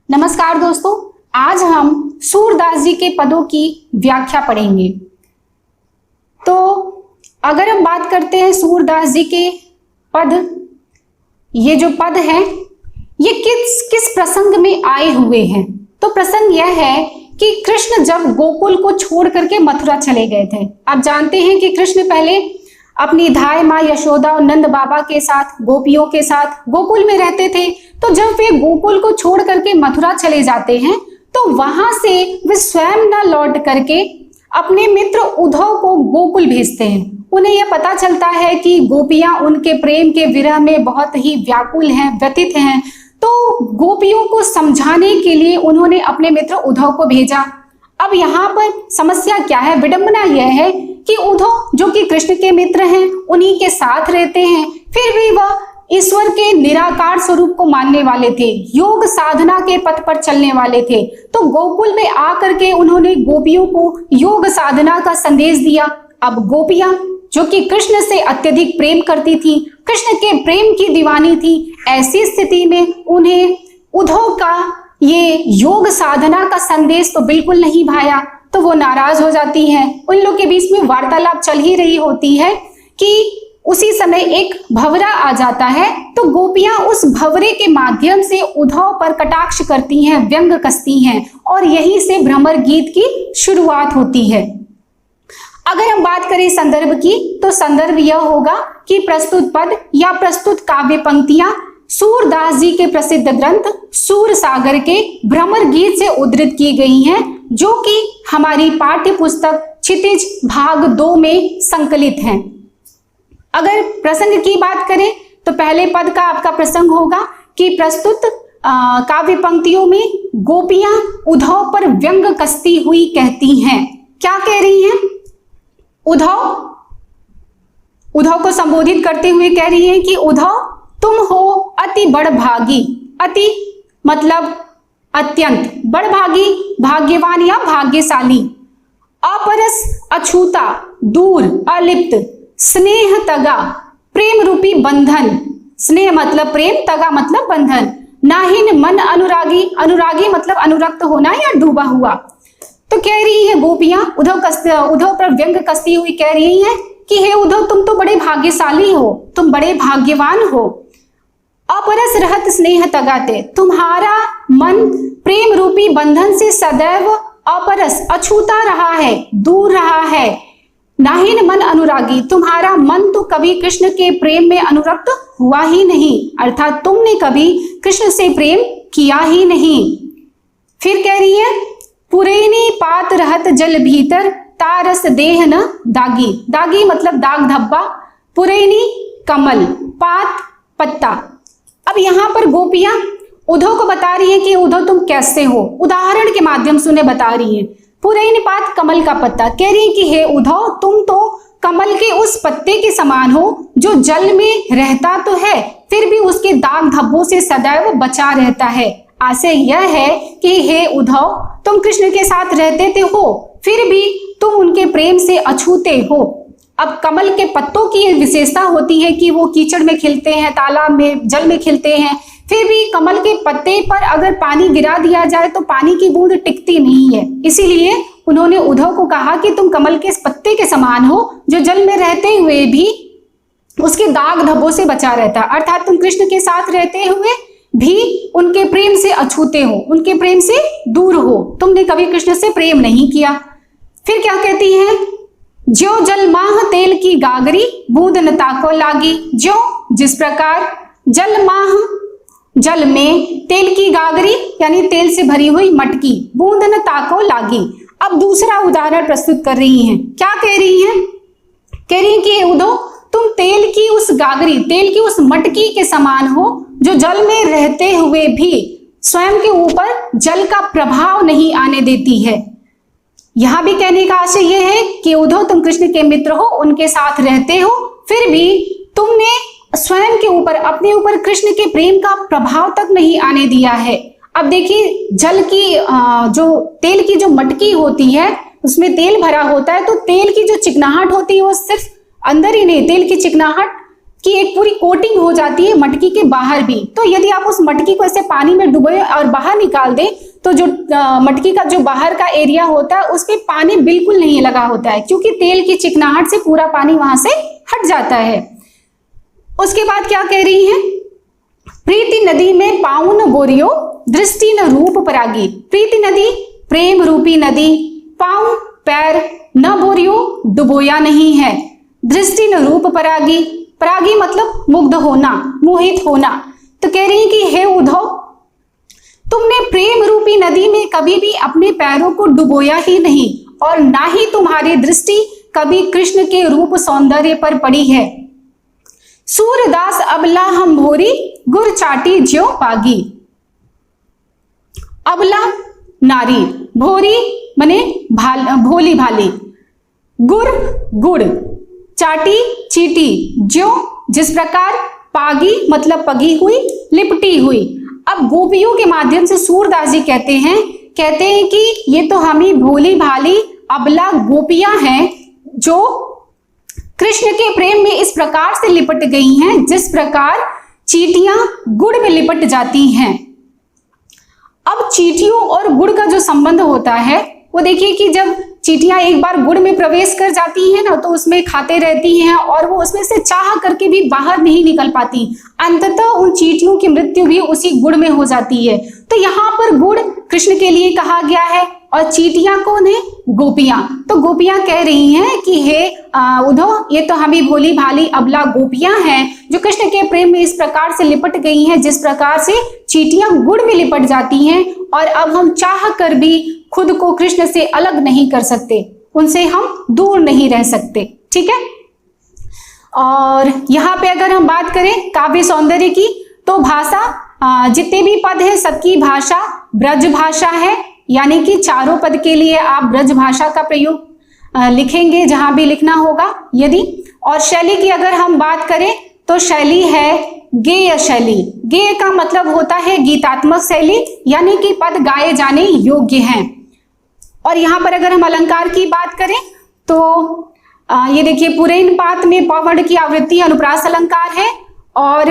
नमस्कार दोस्तों, आज हम सूरदास जी के पदों की व्याख्या पढ़ेंगे। तो अगर हम बात करते हैं सूरदास जी के पद, ये जो पद हैं ये किस किस प्रसंग में आए हुए हैं। तो प्रसंग यह है कि कृष्ण जब गोकुल को छोड़ करके मथुरा चले गए थे। आप जानते हैं कि कृष्ण पहले अपनी धाय माँ यशोदा और नंद बाबा के साथ, गोपियों के साथ गोकुल में रहते थे। तो जब वे गोकुल को छोड़ करके मथुरा चले जाते हैं तो वहां से वे स्वयं न लौट करके अपने मित्र उद्धव को गोकुल भेजते हैं। उन्हें यह पता चलता है कि गोपियां उनके प्रेम के विरह में बहुत ही व्याकुल हैं, व्यथित हैं। तो गोपियों को समझाने के लिए उन्होंने अपने मित्र उद्धव को भेजा। अब यहाँ पर समस्या क्या है, विडंबना यह है कि उद्धव जो कि कृष्ण के मित्र हैं, उन्हीं के साथ रहते हैं, फिर भी वह ईश्वर के निराकार स्वरूप को मानने वाले थे, योग साधना के पथ पर चलने वाले थे। तो गोकुल में आकर के उन्होंने गोपियों को योग साधना का संदेश दिया। अब गोपियां जो कि कृष्ण से अत्यधिक प्रेम करती थी, कृष्ण के प्रेम की दीवानी थी, ऐसी स्थिति में उन्हें उद्धव का ये योग साधना का संदेश तो बिल्कुल नहीं भाया। तो वो नाराज हो जाती हैं। उन लोग के बीच में वार्तालाप चल ही रही होती है कि उसी समय एक भंवरा आ जाता है। तो गोपियां उस भंवरे के माध्यम से उद्धव पर कटाक्ष करती हैं, व्यंग कसती हैं, और यहीं से भ्रमर गीत की शुरुआत होती है। अगर हम बात करें संदर्भ की, तो संदर्भ यह होगा कि प्रस्तुत पद या प्रस्तुत काव्य पंक्तियां सूरदास जी के प्रसिद्ध ग्रंथ सूर सागर के भ्रमर गीत से उद्धृत की गई हैं, जो कि हमारी पाठ्य पुस्तक क्षितिज भाग 2 में संकलित हैं। अगर प्रसंग की बात करें तो पहले पद का आपका प्रसंग होगा कि प्रस्तुत काव्य पंक्तियों में गोपियां उद्धव पर व्यंग कसती हुई कहती हैं। क्या कह रही हैं? उद्धव को संबोधित करते हुए कह रही हैं कि उद्धव तुम हो अति बड़भागी। अति मतलब अत्यंत, बड़भागी भाग्यवान या भाग्यशाली, अपरस अछूता दूर अलिप्त, स्नेह तगा प्रेम रूपी बंधन, स्नेह मतलब प्रेम, तगा मतलब बंधन, नाहिन मन अनुरागी, अनुरागी मतलब अनुरक्त होना या डूबा हुआ। तो कह रही है गोपियां उद्धव पर व्यंग कसती हुई कह रही हैं कि हे उद्धव तुम तो बड़े भाग्यशाली हो, तुम बड़े भाग्यवान हो। अपरस रहत स्नेह तगाते, तुम्हारा मन प्रेम रूपी बंधन से सदैव अपरस अछूता रहा है, दूर रहा है। नाहिन मन अनुरागी, तुम्हारा मन तो कभी कृष्ण के प्रेम में अनुरक्त हुआ ही नहीं, अर्थात तुमने कभी कृष्ण से प्रेम किया ही नहीं। फिर कह रही है पुरैनी पात रहत जल भीतर, तारस देह न दागी। दागी मतलब दाग धब्बा, पुरैनी कमल, पात पत्ता। अब यहाँ पर गोपियां उद्धव को बता रही है कि उद्धव तुम कैसे हो, उदाहरण के माध्यम से उन्हें बता रही है। पुरैनी पात कमल का पत्ता, कह रही है कि हे उद्धव तुम तो कमल के उस पत्ते के समान हो जो जल में रहता तो है, फिर भी उसके दाग धब्बों से सदैव बचा रहता है। आशय यह है कि हे उद्धव तुम कृष्ण के साथ रहते थे हो, फिर भी तुम उनके प्रेम से अछूते हो। अब कमल के पत्तों की विशेषता होती है कि वो कीचड़ में खिलते हैं, तालाब में, जल में खिलते हैं, फिर भी कमल के पत्ते पर अगर पानी गिरा दिया जाए तो पानी की बूंद टिकती नहीं है। इसीलिए उन्होंने उद्धव को कहा कि तुम कमल के पत्ते के समान हो जो जल में रहते हुए भी उसके दाग धब्बों से बचा रहता, अर्थात तुम कृष्ण के साथ रहते हुए भी उनके प्रेम से अछूते हो, उनके प्रेम से दूर हो, तुमने कभी कृष्ण से प्रेम नहीं किया। फिर क्या कहती है, ज्यो जल माह तेल की गागरी, बूंद न ताको लागी। ज्यो जिस प्रकार जल माह जल में तेल की गागरी यानी तेल से भरी हुई मटकी, बूंद न ताको लागी। अब दूसरा उदाहरण प्रस्तुत कर रही हैं। क्या कह रही हैं? कह रही हैं कि उद्धव तुम तेल की उस गागरी, तेल की उस मटकी के समान हो जो जल में रहते हुए भी स्वयं के ऊपर जल का प्रभाव नहीं आने देती है। यहां भी कहने का आशय यह है कि उद्धव तुम कृष्ण के मित्र हो, उनके साथ रहते हो, फिर भी तुमने स्वयं के ऊपर, अपने ऊपर कृष्ण के प्रेम का प्रभाव तक नहीं आने दिया है। अब देखिए जल की जो तेल की जो मटकी होती है उसमें तेल भरा होता है, तो तेल की जो चिकनाहट होती है वो सिर्फ अंदर ही नहीं, तेल की चिकनाहट कि एक पूरी कोटिंग हो जाती है मटकी के बाहर भी। तो यदि आप उस मटकी को ऐसे पानी में डुबोए और बाहर निकाल दें तो जो मटकी का जो बाहर का एरिया होता है उस पे पानी बिल्कुल नहीं लगा होता है, क्योंकि तेल की चिकनाहट से पूरा पानी वहां से हट जाता है। उसके बाद क्या कह रही हैं, प्रीति नदी में पाउन बोरियो दृष्टि न रूप परागी। प्रीति नदी प्रेम रूपी नदी, पाउन पैर, न बोरियो डुबोया नहीं है, दृष्टि न रूप परागी, परागी मतलब मुग्ध होना, मोहित होना। तो कह रही है कि हे उद्धव, तुमने प्रेम रूपी नदी में कभी भी अपने पैरों को डुबोया ही नहीं और ना ही तुम्हारी दृष्टि कभी कृष्ण के रूप सौंदर्य पर पड़ी है। सूरदास अबला हम भोरी गुर चाटी ज्यो पागी। अबला नारी, भोरी मने भोली भाली, गुर गुड़, चाटी चीटी, ज्यो जिस प्रकार, पागी मतलब पगी हुई, लिपटी हुई। अब गोपियों के माध्यम से सूरदास जी कहते हैं कि ये तो हम ही भोली भाली अबला गोपियां हैं जो कृष्ण के प्रेम में इस प्रकार से लिपट गई हैं जिस प्रकार चींटियां गुड़ में लिपट जाती हैं। अब चींटियों और गुड़ का जो संबंध होता है वो देखिए कि जब चींटियां एक बार गुड़ में प्रवेश कर जाती हैं ना तो उसमें खाते रहती हैं और वो उसमें से चाह करके भी बाहर नहीं निकल पाती। अंततः उन चींटियों की मृत्यु भी उसी गुड़ में हो जाती है। तो यहाँ पर गुड़ कृष्ण के लिए कहा गया है और चींटियां कौन है, गोपियां। तो गोपियां कह रही हैं कि हे उद्धव, ये तो हमें भोली भाली अबला गोपियां हैं जो कृष्ण के प्रेम में इस प्रकार से लिपट गई हैं जिस प्रकार से चींटियां गुड़ में लिपट जाती हैं और अब हम चाह कर भी खुद को कृष्ण से अलग नहीं कर सकते, उनसे हम दूर नहीं रह सकते। ठीक है। और यहाँ पे अगर हम बात करें काव्य सौंदर्य की तो भाषा, जितने भी पद है सबकी भाषा ब्रज भाषा है, यानी कि चारों पद के लिए आप ब्रज भाषा का प्रयोग लिखेंगे जहां भी लिखना होगा यदि। और शैली की अगर हम बात करें तो शैली है गेय शैली। गेय का मतलब होता है गीतात्मक शैली, यानी कि पद गाए जाने योग्य हैं। और यहाँ पर अगर हम अलंकार की बात करें तो ये देखिए पुरैन पात में पवर्ण की आवृत्ति अनुप्रास अलंकार है और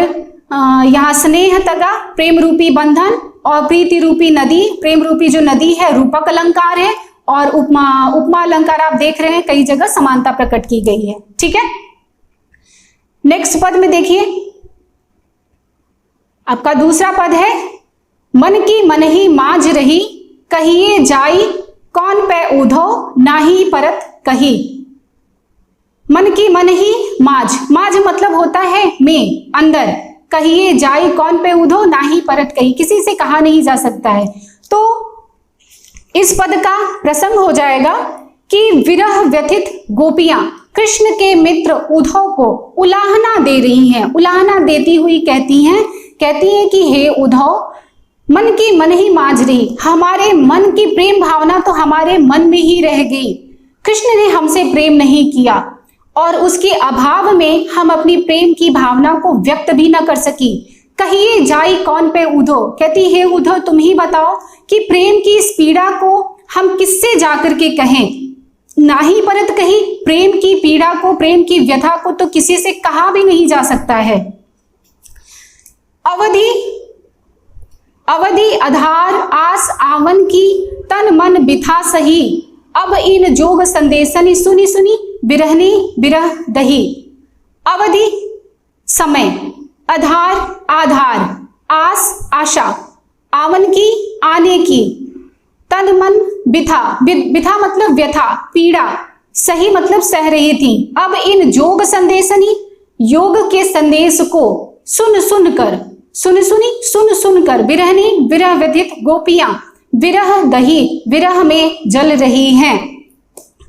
यहाँ स्नेह तगा प्रेम रूपी बंधन और प्रीति रूपी नदी, प्रेम रूपी जो नदी है रूपक अलंकार है और उपमा अलंकार आप देख रहे हैं कई जगह समानता प्रकट की गई है। ठीक है। नेक्स्ट पद में देखिए आपका दूसरा पद है मन की मन ही माज रही कहिए जाई कौन पे उधो नाही परत कही। मन की मन ही माज, माज मतलब होता है में अंदर, कहिए जाई कौन पे उधो नाही परत कही, किसी से कहा नहीं जा सकता है। तो इस पद का प्रसंग हो जाएगा कि विरह व्यथित गोपियां कृष्ण के मित्र उद्धव को उलाहना दे रही हैं, उलाहना देती हुई कहती हैं कि हे उद्धव, मन की मन ही माज रही, हमारे मन की प्रेम भावना तो हमारे मन में ही रह गई, कृष्ण ने हमसे प्रेम नहीं किया और उसके अभाव में हम अपनी प्रेम की भावना को व्यक्त भी न कर सकी। कहिए जाई कौन पे उधो, कहती है उद्धव तुम ही बताओ कि प्रेम की इस पीड़ा को हम किससे जाकर के कहें। ना ही परत कही, प्रेम की पीड़ा को, प्रेम की व्यथा को तो किसी से कहा भी नहीं जा सकता है। अवधि आधार आस आवन की तन मन बिथा सही, अब इन जोग संदेशनी सुनी सुनी बिरहनी बिरह दही। अवधि समय, आधार आधार, आस आशा, आवन की आने की, तन मन बिथा, बिथा मतलब व्यथा पीड़ा, सही मतलब सह रही थी। अब इन जोग संदेशनी, योग के संदेश को सुन सुन कर, सुन सुन कर, बिरहनी विरह व्यथित गोपियां विरह दही, विरह में जल रही हैं।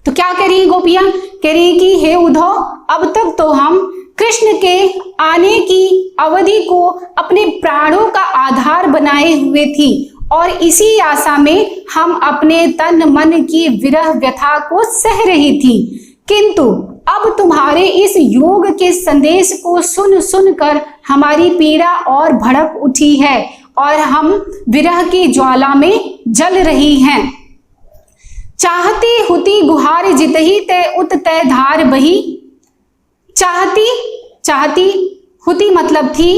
तो क्या कह रही गोपियां, कह रही कि हे उद्धव, अब तक तो हम कृष्ण के आने की अवधि को अपने प्राणों का आधार बनाए हुए थी और इसी आशा में हम अपने तन मन की विरह व्यथा को सह रही थी, किंतु अब तुम्हारे इस योग के संदेश को सुन सुन कर हमारी पीड़ा और भड़क उठी है और हम विरह की ज्वाला में जल रही हैं। चाहती हुती गुहार जितही ते उत तय धार बही, चाहती चाहती, हुती मतलब थी,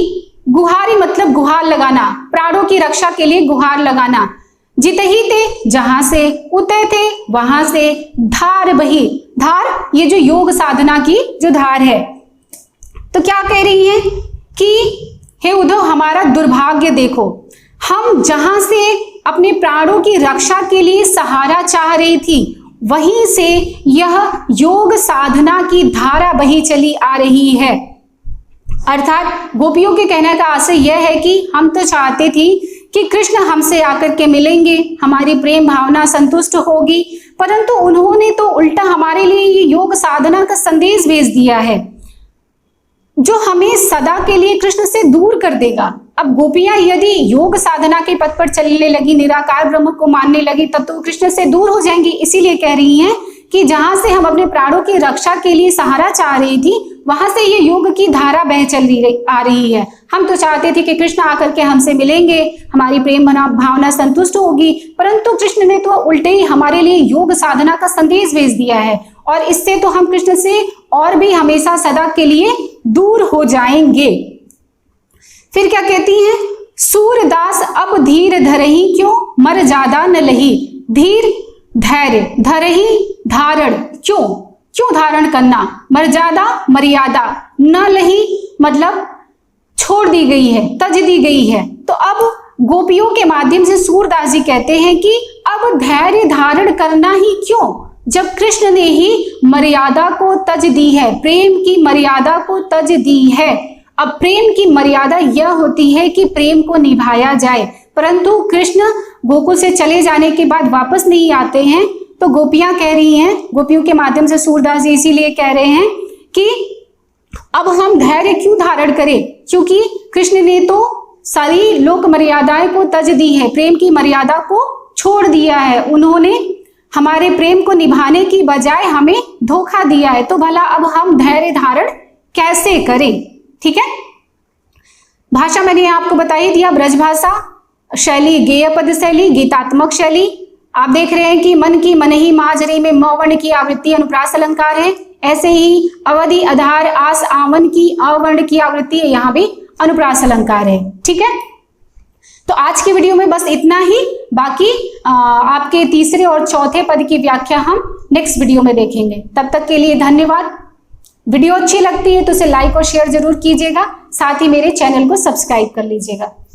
गुहारी मतलब गुहार लगाना, प्राणों की रक्षा के लिए गुहार लगाना। जिते ही थे जहां से, उते थे वहां से, धार बही, धार ये जो योग साधना की जो धार है। तो क्या कह रही है कि हे उद्धव हमारा दुर्भाग्य देखो, हम जहां से अपने प्राणों की रक्षा के लिए सहारा चाह रही थी वहीं से यह योग साधना की धारा बही चली आ रही है। अर्थात गोपियों के कहने का आशय यह है कि हम तो चाहते थी कि कृष्ण हमसे आकर के मिलेंगे, हमारी प्रेम भावना संतुष्ट होगी, परंतु उन्होंने तो उल्टा हमारे लिए ये योग साधना का संदेश भेज दिया है जो हमें सदा के लिए कृष्ण से दूर कर देगा। अब गोपियां यदि योग साधना के पथ पर चलने लगी, निराकार ब्रह्म को मानने लगी, तब तो कृष्ण से दूर हो जाएंगी। इसीलिए कह रही हैं कि जहां से हम अपने प्राणों की रक्षा के लिए सहारा चाह रही थी वहां से ये योग की धारा बह चल आ रही है। हम तो चाहते थे कि कृष्ण आकर के हमसे मिलेंगे, हमारी प्रेम भावना संतुष्ट होगी, परंतु कृष्ण ने तो उल्टे ही हमारे लिए योग साधना का संदेश भेज दिया है और इससे तो हम कृष्ण से और भी हमेशा सदा के लिए दूर हो जाएंगे। फिर क्या कहती हैं, सूरदास अब धीर धरही क्यों, मर ज्यादा न लही। धीर धैर्य, धरही धारण, क्यों क्यों धारण करना, मर्यादा मर्यादा, न लही मतलब छोड़ दी गई है, तज दी गई है। तो अब गोपियों के माध्यम से सूरदास जी कहते हैं कि अब धैर्य धारण करना ही क्यों, जब कृष्ण ने ही मर्यादा को तज दी है, प्रेम की मर्यादा को तज दी है। अब प्रेम की मर्यादा यह होती है कि प्रेम को निभाया जाए, परंतु कृष्ण गोकुल से चले जाने के बाद वापस नहीं आते हैं। तो गोपियां कह रही हैं, गोपियों के माध्यम से सूरदास जी इसीलिए कह रहे हैं कि अब हम धैर्य क्यों धारण करें, क्योंकि कृष्ण ने तो सारी लोक मर्यादाएं को तज दी है, प्रेम की मर्यादा को छोड़ दिया है। उन्होंने हमारे प्रेम को निभाने की बजाय हमें धोखा दिया है, तो भला अब हम धैर्य धारण कैसे करें। ठीक है, भाषा मैंने आपको बता ही दिया, ब्रजभाषा शैली, गेय पद शैली, गीतात्मक शैली। आप देख रहे हैं कि मन की मन ही माजरी में मौवर्ण की आवृत्ति अनुप्रास अलंकार है, ऐसे ही अवधि आधार आस आवन की अवर्ण की आवृत्ति है, यहाँ भी अनुप्रास अलंकार है। ठीक है, तो आज की वीडियो में बस इतना ही, बाकी आपके तीसरे और चौथे पद की व्याख्या हम नेक्स्ट वीडियो में देखेंगे। तब तक के लिए धन्यवाद। वीडियो अच्छी लगती है तो इसे लाइक और शेयर जरूर कीजिएगा, साथ ही मेरे चैनल को सब्सक्राइब कर लीजिएगा।